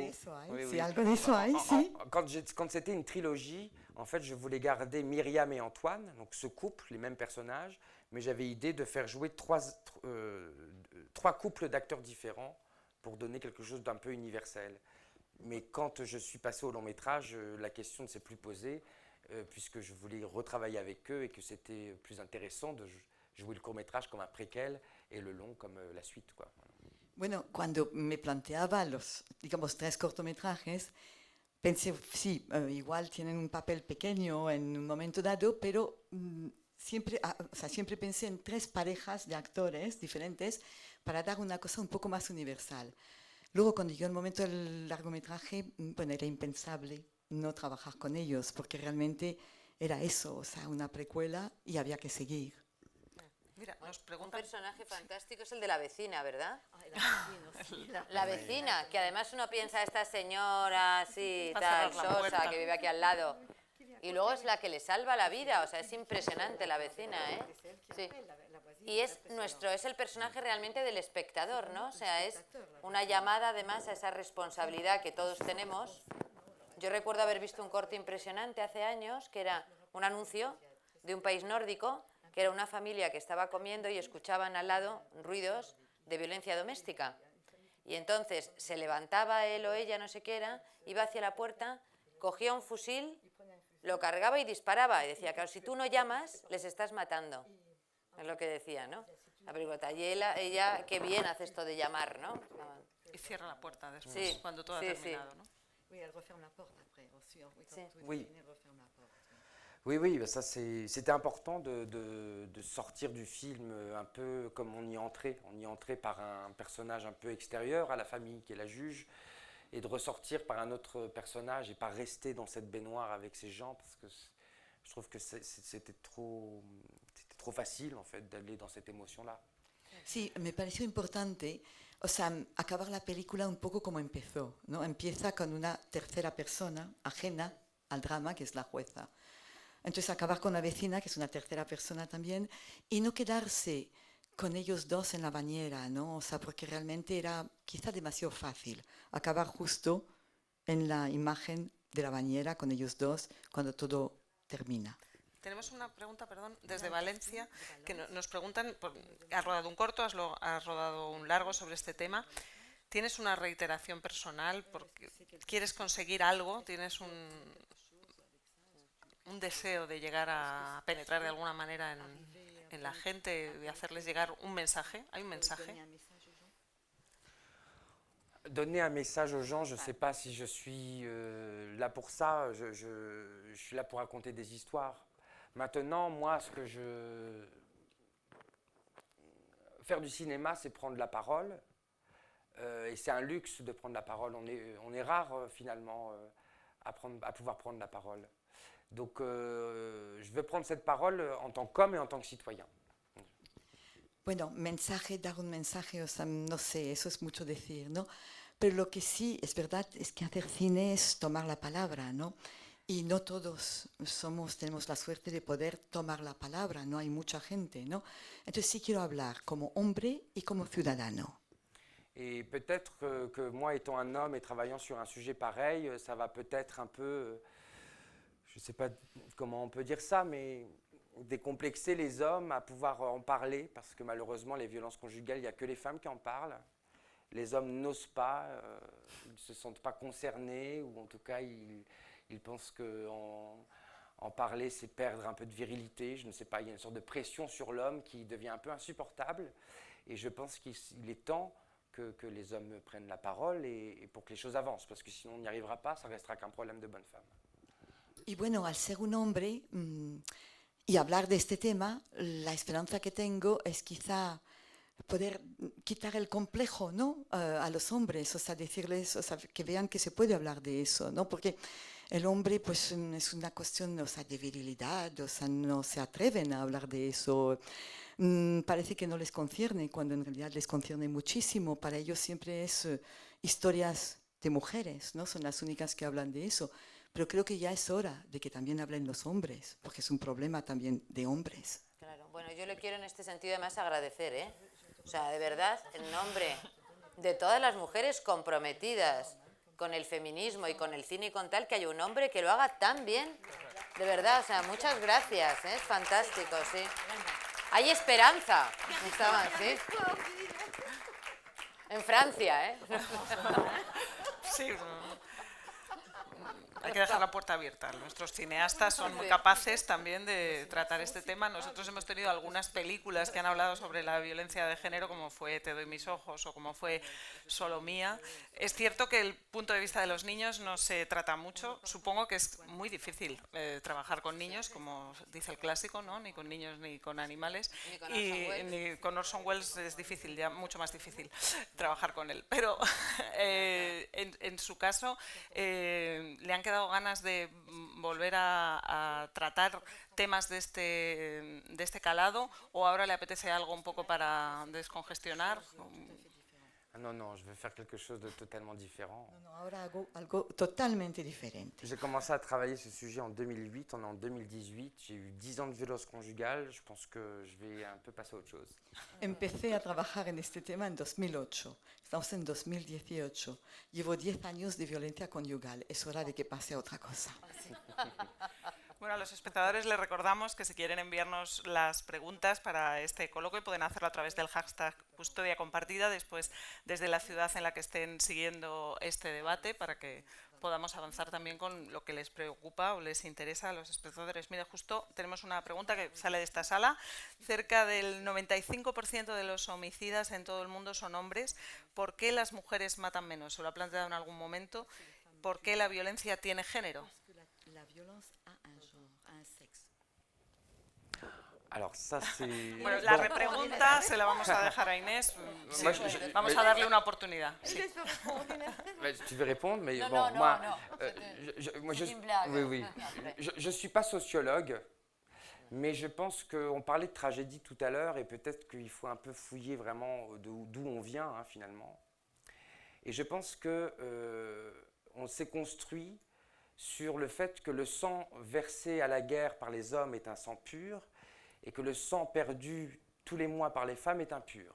Sí, algo de eso hay, sí.
Quand c'était une trilogie, en fait, je voulais garder Myriam et Antoine, donc ce couple, les mêmes personnages, mais j'avais idée de faire jouer 3 couples d'acteurs différents pour donner quelque chose d'un peu universel. Mais quand je suis passé au long métrage, la question ne s'est plus posée, puisque je voulais retravailler avec eux et que c'était plus intéressant de jouer le court métrage comme un préquel et le long comme la suite, quoi.
Bueno, cuando me planteaba los, digamos, 3 cortometrajes, pensé, sí, igual tienen un papel pequeño en un momento dado, pero siempre pensé en 3 parejas de actores diferentes para dar una cosa un poco más universal. Luego, cuando llegó el momento del largometraje, bueno, era impensable no trabajar con ellos, porque realmente era eso, o sea, una precuela y había que seguir.
Mira, nos
Un
preguntan...
personaje fantástico es el de la vecina, ¿verdad? La vecina, que además uno piensa esta señora así,
Va a
tal,
cerrar la puerta.
sosa, que vive aquí al lado. Y luego es la que le salva la vida, o sea, es impresionante la vecina, ¿eh? Sí. Y es el personaje realmente del espectador, ¿no? O sea, es una llamada además a esa responsabilidad que todos tenemos. Yo recuerdo haber visto un corte impresionante hace años, que era un anuncio de un país nórdico, que era una familia que estaba comiendo y escuchaban al lado ruidos de violencia doméstica. Y entonces se levantaba él o ella, no sé qué era, iba hacia la puerta, cogía un fusil, lo cargaba y disparaba. Y decía, claro, si tú no llamas, les estás matando. Es lo que decía, ¿no? La película. Y ella, qué bien hace esto de llamar, ¿no?
Y cierra la puerta después,
Sí,
cuando todo
sí,
ha
sí.
terminado, ¿no?
Oui, elle referme la porte après aussi. Oui, quand
Sí.
tout est
Oui.
fini, elle referme la porte.
Oui, oui, bah ça c'était important de sortir du film un peu comme on y entrait. On y entrait par un personnage un peu extérieur à la famille qui est la juge, et de ressortir par un autre personnage et pas rester dans cette baignoire avec ces gens, parce que je trouve que c'était trop facile en fait d'aller dans cette émotion-là.
Sí, me pareció importante, o sea, acabar la película un poco como empezó, ¿no? Empieza con una tercera persona ajena al drama, que es la jueza. Entonces acabar con la vecina, que es una tercera persona también, y no quedarse con ellos dos en la bañera, ¿no? O sea, porque realmente era quizá demasiado fácil acabar justo en la imagen de la bañera con ellos dos cuando todo termina.
Tenemos una pregunta, perdón, desde Valencia, que nos preguntan, has rodado un corto, has rodado un largo sobre este tema. ¿Tienes una reiteración personal? Porque ¿quieres conseguir algo? ¿Tienes un deseo de llegar a penetrar de alguna manera en la gente, de hacerles llegar un mensaje? ¿Hay un mensaje?
Donner un message aux gens, je ne sais pas si je suis là pour ça, je suis là pour raconter des histoires. Maintenant, moi, faire du cinéma, c'est prendre la parole, et c'est un luxe de prendre la parole. On est rare finalement à pouvoir prendre la parole. Donc je veux prendre cette parole en tant qu'homme et en tant que citoyen.
Bueno, mensaje, dar un mensaje, o sea, no sé, eso es mucho decir, ¿no? Pero lo que sí es verdad es que hacer cine es tomar la palabra, ¿no? Y no todos tenemos la suerte de poder tomar la palabra, no hay mucha gente, ¿no? Entonces sí quiero hablar como hombre y como ciudadano.
Et peut-être que moi, étant un homme et travaillant sur un sujet pareil, ça va peut-être un peu, je ne sais pas comment on peut dire ça, mais décomplexer les hommes à pouvoir en parler, parce que malheureusement, les violences conjugales, il n'y a que les femmes qui en parlent. Les hommes n'osent pas, ils ne se sentent pas concernés, ou en tout cas, ils pensent qu'en parler, c'est perdre un peu de virilité. Je ne sais pas, il y a une sorte de pression sur l'homme qui devient un peu insupportable. Et je pense qu'il est temps que les hommes prennent la parole et pour que les choses avancent, parce que sinon on n'y arrivera pas, ça restera qu'un problème de bonne femme.
Y bueno, al ser un hombre y hablar de este tema, la esperanza que tengo es quizá poder quitar el complejo, ¿no? A los hombres, o sea, decirles, o sea, que vean que se puede hablar de eso, ¿no? Porque el hombre, pues, es una cuestión, o sea, de virilidad, o sea, no se atreven a hablar de eso. Parece que no les concierne, cuando en realidad les concierne muchísimo. Para ellos siempre es historias de mujeres, ¿no? Son las únicas que hablan de eso. Pero creo que ya es hora de que también hablen los hombres, porque es un problema también de hombres.
Claro, bueno, yo le quiero en este sentido además agradecer, ¿eh? O sea, de verdad, en nombre de todas las mujeres comprometidas con el feminismo y con el cine y con tal, que haya un hombre que lo haga tan bien, de verdad, o sea, muchas gracias, ¿eh? Es fantástico, sí. Hay esperanza, estaban, ¿sí? En Francia, ¿eh?
Sí, hay que dejar la puerta abierta. Nuestros cineastas son muy capaces también de tratar este tema. Nosotros hemos tenido algunas películas que han hablado sobre la violencia de género, como fue Te doy mis ojos o como fue Solo mía. Es cierto que el punto de vista de los niños no se trata mucho. Supongo que es muy difícil trabajar con niños, como dice el clásico, ¿no? Ni con niños ni con animales. Ni con Orson Welles es difícil, ya mucho más difícil trabajar con él. Pero en su caso le han quedado ganas de volver a tratar temas de este calado, o ahora le apetece algo un poco para descongestionar.
Non, je veux faire quelque chose de totalement différent.
No, ahora hago algo totalmente diferente.
J'ai commencé à travailler ce sujet en 2008, on est en 2018, j'ai eu 10 ans de violence conjugale, je pense que je vais un peu passer à autre chose.
Empecé a trabajar en este tema en 2008, estamos en 2018, llevo 10 años de violencia conyugal, es hora de que pase a otra cosa.
Bueno, a los espectadores les recordamos que si quieren enviarnos las preguntas para este coloquio pueden hacerlo a través del hashtag Custodia Compartida, después desde la ciudad en la que estén siguiendo este debate, para que podamos avanzar también con lo que les preocupa o les interesa a los espectadores. Mire, justo tenemos una pregunta que sale de esta sala. Cerca del 95% de los homicidas en todo el mundo son hombres. ¿Por qué las mujeres matan menos? ¿Se lo ha planteado en algún momento? por qué la violencia tiene género.
La violence a un genre, a un sexe.
Alors ça c'est...
Bueno, la repregunta se la vamos a dejar a Inés. Sí,
Moi, je-
vamos a darle una oportunidad. Sí.
Tu veux répondre, mais
Non,
bon,
non, non,
moi,
non,
moi,
c'est une blague.
oui, oui. Je suis pas sociologue, mais je pense qu'on parlait de tragédie tout à l'heure et peut-être qu'il faut un peu fouiller vraiment d'où on vient hein, finalement. Et je pense que on s'est construit sur le fait que le sang versé à la guerre par les hommes est un sang pur et que le sang perdu tous les mois par les femmes est impur.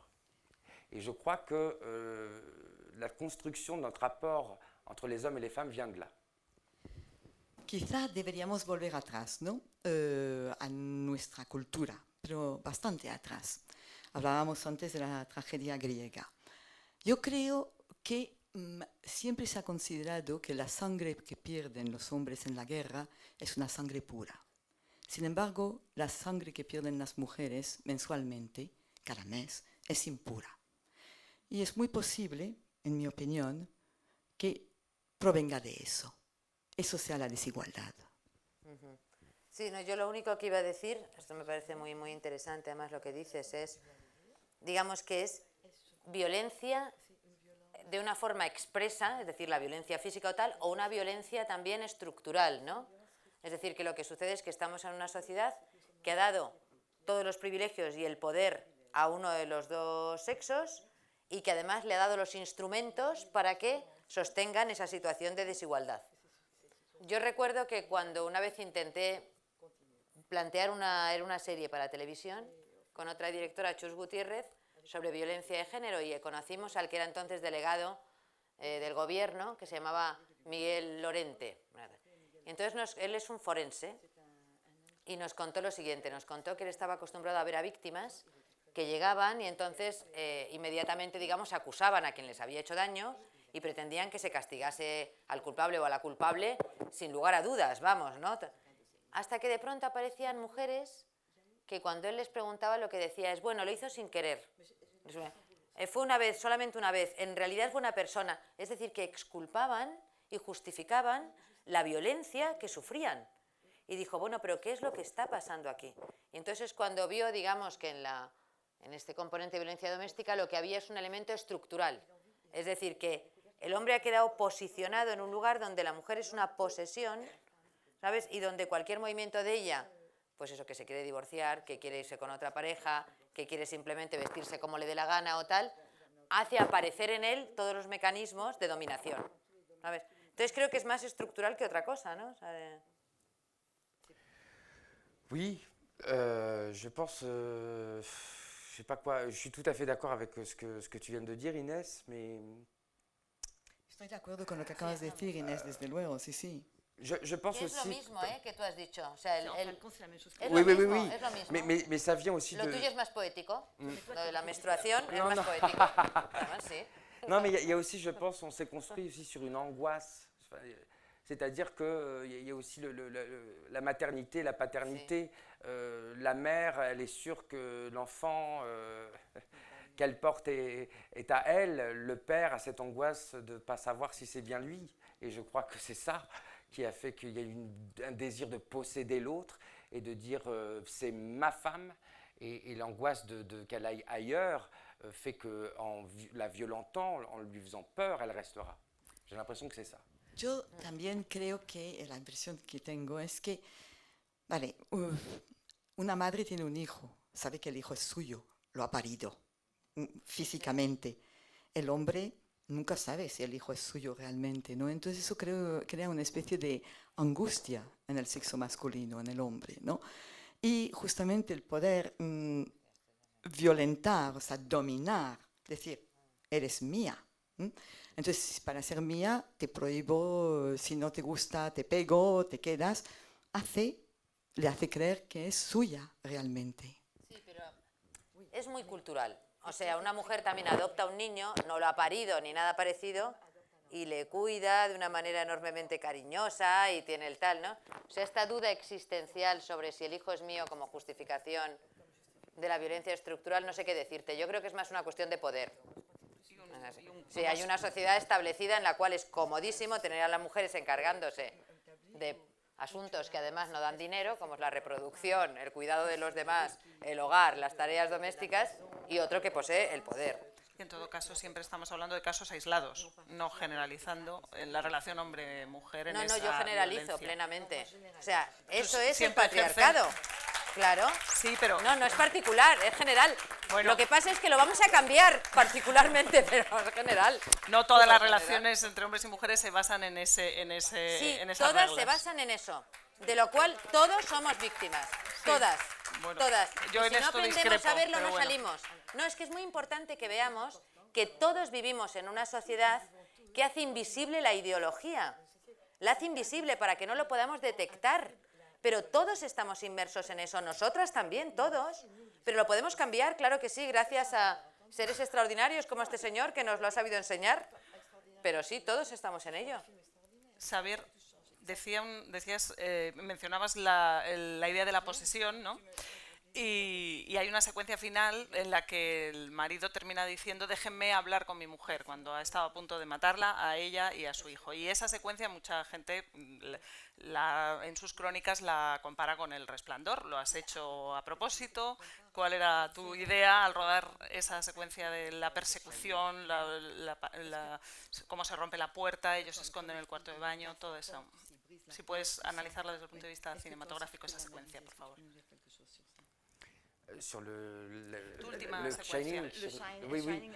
Et je crois que la construction de notre rapport entre les hommes et les femmes vient de là.
Quizá deberíamos volver atrás, ¿no? A nuestra cultura, pero bastante atrás. Hablábamos antes de la tragedia griega. Yo creo que siempre se ha considerado que la sangre que pierden los hombres en la guerra es una sangre pura. Sin embargo, la sangre que pierden las mujeres mensualmente, cada mes, es impura. Y es muy posible, en mi opinión, que provenga de eso. Eso sea la desigualdad.
Sí, no, yo lo único que iba a decir, esto me parece muy, muy interesante, además lo que dices es, digamos que es violencia de una forma expresa, es decir, la violencia física o tal, o una violencia también estructural, ¿no? Es decir, que lo que sucede es que estamos en una sociedad que ha dado todos los privilegios y el poder a uno de los dos sexos y que además le ha dado los instrumentos para que sostengan esa situación de desigualdad. Yo recuerdo que cuando una vez intenté plantear una serie para televisión con otra directora, Chus Gutiérrez, sobre violencia de género y conocimos al que era entonces delegado del gobierno, que se llamaba Miguel Lorente. Entonces él es un forense y nos contó lo siguiente, nos contó que él estaba acostumbrado a ver a víctimas que llegaban y entonces inmediatamente, digamos, acusaban a quien les había hecho daño y pretendían que se castigase al culpable o a la culpable sin lugar a dudas, vamos, ¿no? Hasta que de pronto aparecían mujeres que cuando él les preguntaba lo que decía es, bueno, lo hizo sin querer. Fue una vez, solamente una vez, en realidad fue una persona. Es decir, que exculpaban y justificaban la violencia que sufrían. Y dijo, bueno, pero ¿qué es lo que está pasando aquí? Y entonces cuando vio, digamos, que en este componente de violencia doméstica lo que había es un elemento estructural. Es decir, que el hombre ha quedado posicionado en un lugar donde la mujer es una posesión, ¿sabes? Y donde cualquier movimiento de ella, pues eso, que se quiere divorciar, que quiere irse con otra pareja, que quiere simplemente vestirse como le dé la gana o tal, hace aparecer en él todos los mecanismos de dominación, ¿sabes? Entonces creo que es más estructural que otra cosa, ¿no? O sea,
Oui, je pense, je sais pas quoi, je suis tout à fait d'accord avec ce que tu viens de dire Inès, mais
Estoy de acuerdo con lo que acabas de decir, Inés, desde luego, sí, sí.
je pense
que es
aussi...
lo mismo, que tú has dicho. O sea, es
Oui,
lo
oui, oui,
mismo,
oui.
es lo mismo.
Mais ça vient aussi
Lo
de...
tuyo es más poético, lo de la menstruación es
No,
más
no.
poético. Además, sí.
Non, mais il y a aussi, je pense, on s'est construit aussi sur une angoisse. Enfin, c'est-à-dire qu'il y a aussi la maternité, la paternité. La mère, elle est sûre que l'enfant qu'elle porte est à elle. Le père a cette angoisse de ne pas savoir si c'est bien lui. Et je crois que c'est ça qui a fait qu'il y a eu un désir de posséder l'autre et de dire c'est ma femme. Et l'angoisse qu'elle aille ailleurs fait qu'en la violentant, en lui faisant peur, elle restera. J'ai l'impression que c'est ça.
Yo también creo que la impresión que tengo es que, vale, una madre tiene un hijo, sabe que el hijo es suyo, lo ha parido físicamente. El hombre nunca sabe si el hijo es suyo realmente, ¿no? Entonces eso crea una especie de angustia en el sexo masculino, en el hombre, ¿no? Y justamente el poder violentar, o sea, dominar, decir, eres mía. Entonces, para ser mía, te prohíbo, si no te gusta, te pego, te quedas, le hace creer que es suya realmente.
Sí, pero es muy cultural. O sea, una mujer también adopta a un niño, no lo ha parido ni nada parecido, y le cuida de una manera enormemente cariñosa y tiene el tal, ¿no? O sea, esta duda existencial sobre si el hijo es mío como justificación de la violencia estructural, no sé qué decirte. Yo creo que es más una cuestión de poder. Sí, hay una sociedad establecida en la cual es comodísimo tener a las mujeres encargándose de asuntos que además no dan dinero, como es la reproducción, el cuidado de los demás, el hogar, las tareas domésticas, y otro que posee el poder.
En todo caso, siempre estamos hablando de casos aislados, no generalizando la relación hombre-mujer en esa
yo generalizo
violencia.
plenamente. O sea, eso
Pues
es el
siempre
patriarcado. Claro.
Sí, pero...
No es particular, es general.
Bueno.
Lo que pasa es que lo vamos a cambiar particularmente, pero es general.
No todas las
general.
relaciones entre hombres y mujeres se basan en
Sí,
esas
todas
reglas.
se basan en eso, de lo cual todos somos víctimas. Todas,
Bueno,
todas.
yo
Y
en
si no
esto
aprendemos
discrepo,
a verlo,
pero
no
bueno.
salimos. No, es que es muy importante que veamos que todos vivimos en una sociedad que hace invisible la ideología. La hace invisible para que no lo podamos detectar. Pero todos estamos inmersos en eso, nosotras también, todos. Pero lo podemos cambiar, claro que sí, gracias a seres extraordinarios como este señor que nos lo ha sabido enseñar. Pero sí, todos estamos en ello.
Xavier, mencionabas la idea de la posesión, ¿no? Y hay una secuencia final en la que el marido termina diciendo déjenme hablar con mi mujer cuando ha estado a punto de matarla a ella y a su hijo. Y esa secuencia mucha gente en sus crónicas la compara con El Resplandor. ¿Lo has hecho a propósito? ¿Cuál era tu idea al rodar esa secuencia de la persecución, cómo se rompe la puerta, ellos se esconden en el cuarto de baño, todo eso? Si puedes analizarla desde el punto de vista cinematográfico, esa secuencia, por favor.
Sur
Última
le
secuencia.
Shining,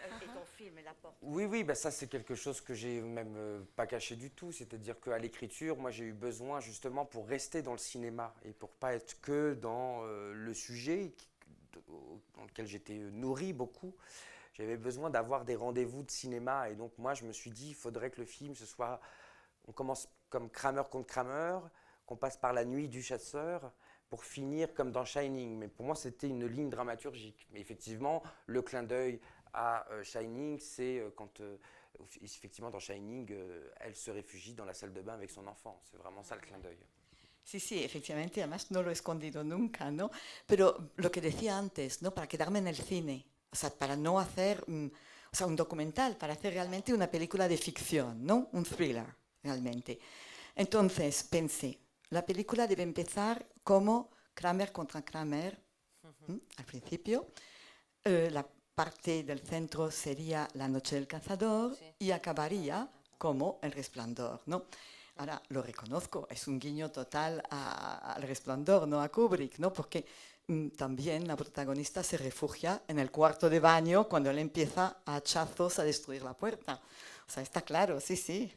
oui, bah ça c'est quelque chose que j'ai même pas caché du tout, c'est-à-dire qu'à l'écriture, moi j'ai eu besoin justement pour rester dans le cinéma et pour pas être que dans le sujet dans lequel j'étais nourri beaucoup, j'avais besoin d'avoir des rendez-vous de cinéma et donc moi je me suis dit il faudrait que le film on commence comme Kramer contre Kramer, qu'on passe par la nuit du chasseur, pour finir comme dans Shining. Mais pour moi, c'était une ligne dramaturgique. Mais effectivement, le clin d'œil à Shining, c'est quand, effectivement, dans Shining, elle se réfugie dans la salle de bain avec son enfant. C'est vraiment ça le clin d'œil.
Sí, sí, efectivamente, además no lo he escondido nunca, ¿no? Pero lo que decía antes, ¿no? Para quedarme en el cine, o sea, para no hacer, o sea, un documental, para hacer realmente una película de ficción, ¿no? Un thriller, realmente. Entonces, pensé, la película debe empezar como Kramer contra Kramer, al principio. La parte del centro sería La noche del cazador y acabaría como El Resplandor, ¿no? Ahora, lo reconozco, es un guiño total al Resplandor, no a Kubrick, ¿no? Porque también la protagonista se refugia en el cuarto de baño cuando él empieza a hachazos a destruir la puerta. O sea, está claro, sí, sí.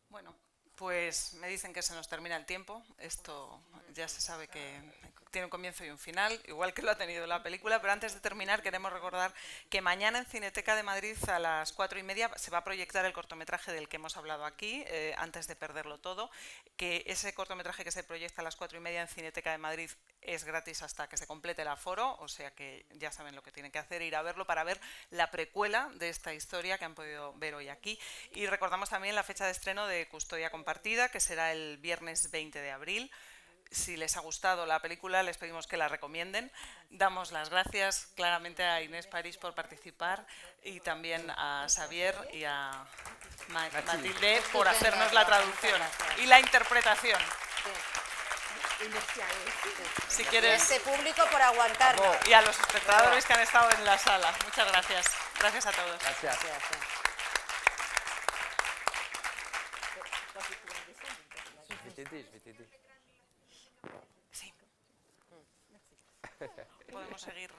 Bueno, pues me dicen que se nos termina el tiempo. Esto ya se sabe que tiene un comienzo y un final, igual que lo ha tenido la película, pero antes de terminar queremos recordar que mañana en Cineteca de Madrid a las 4:30 se va a proyectar el cortometraje del que hemos hablado aquí, antes de perderlo todo, que ese cortometraje que se proyecta a las 4:30 en Cineteca de Madrid es gratis hasta que se complete el aforo, o sea que ya saben lo que tienen que hacer, ir a verlo para ver la precuela de esta historia que han podido ver hoy aquí. Y recordamos también la fecha de estreno de Custodia Compartida, que será el viernes 20 de abril. Si les ha gustado la película, les pedimos que la recomienden. Damos las gracias claramente a Inés París por participar y también a Xavier y a Matilde por hacernos la traducción y la interpretación. Si quieres,
Y a este público por aguantarnos.
y a los espectadores que han estado en la sala. Muchas gracias. Gracias a todos.
Gracias. Je vais t'aider.
Sí. Podemos seguir.